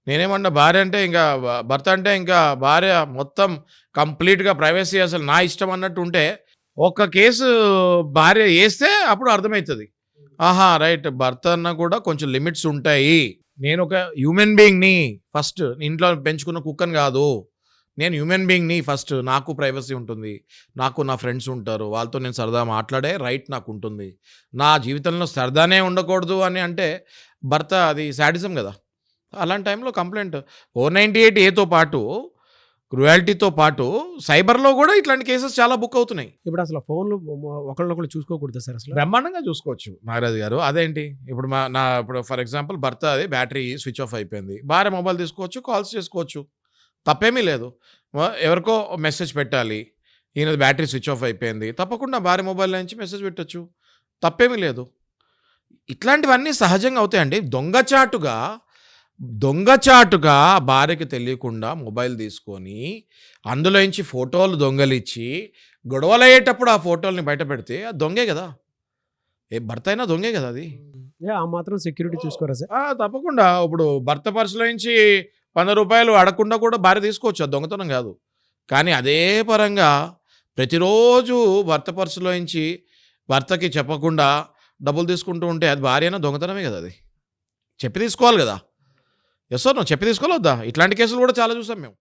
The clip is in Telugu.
నేనేమన్నా భార్య అంటే ఇంకా భర్త అంటే ఇంకా భార్య మొత్తం కంప్లీట్‌గా ప్రైవసీ అసలు నా ఇష్టం అన్నట్టు ఉంటే, ఒక్క కేసు భార్య ఏస్తే అప్పుడు అర్థమైతది. ఆహా! రైట్ భర్త అన్నా కూడా కొంచెం లిమిట్స్ ఉంటాయి. నేనొక హ్యూమన్ బీయింగ్‌ని ఫస్ట్ ఇంట్లో పెంచుకున్న కుక్కని గాదు. నేను హ్యూమన్ బీయింగ్‌ని ఫస్ట్. నాకు ప్రైవసీ ఉంటుంది. నాకు నా ఫ్రెండ్స్ ఉంటారు. వాళ్ళతో నేను సరదాగా మాట్లాడే రైట్ నాకుంటుంది. నా జీవితంలో సరదానే ఉండకూడదు అని అంటే భర్త అది శాడిజం గదా! అలాంటి టైంలో కంప్లెయింట్ 498 ఏతో పాటు క్రుయాలిటీతో పాటు సైబర్‌లో గూడా ఇట్లాంటి కేసెస్ చాలా బుక్ అవుతున్నాయి. ఇప్పుడు అసలు ఫోన్‌లు ఒకళ్ళనొకళ్ళు చూసుకోకూడదా సార్ అసలు? బ్రహ్మాండంగా చూసుకోవచ్చు నాగరాజు గారు. అదేంటి ఇప్పుడు ఇప్పుడు ఫర్ ఎగ్జాంపుల్ భర్త అది బ్యాటరీ స్విచ్ ఆఫ్ అయిపోయింది. భార్య మొబైల్ తీసుకోవచ్చు, కాల్స్ చేసుకోవచ్చు. తప్పేమీ లేదు. ఎవరికో మెసేజ్ పెట్టాలి. ఈయనది బ్యాటరీ స్విచ్ ఆఫ్ అయిపోయింది. తప్పకుండా భార్య మొబైల్ నుంచి మెసేజ్ పెట్టొచ్చు. తప్పేమీ లేదు. ఇట్లాంటివన్నీ సహజంగా అవుతాయండి. దొంగచాటుగా భార్యకి తెలియకుండా మొబైల్ తీసుకొని, అందులోంచి ఫోటోలు దొంగలిచ్చి, గొడవలయ్యేటప్పుడు ఆ ఫోటోలని బయట పెడితే అది దొంగే గదా! ఏ భర్త అయినా దొంగే గదా అది. ఆ మాత్రం సెక్యూరిటీ చూసుకోరా సార్? తప్పకుండా. ఇప్పుడు భర్త పర్సులో నుంచి రూ. 100 అడగకుండా కూడా భార్య తీసుకోవచ్చు. అది దొంగతనం గాదు. కానీ అదే పరంగా ప్రతిరోజు భర్త పర్సులోంచి భర్తకి చెప్పకుండా డబ్బులు తీసుకుంటూ ఉంటే అది భార్యనా దొంగతనమే గదా అది. చెప్పి తీసుకోవాలి గదా! యెస్ ఆర్ నో చెప్పి తీసుకోవాలా వద్దా? ఇట్లాంటి కేసులు గూడా చాలా చూసాం మేము.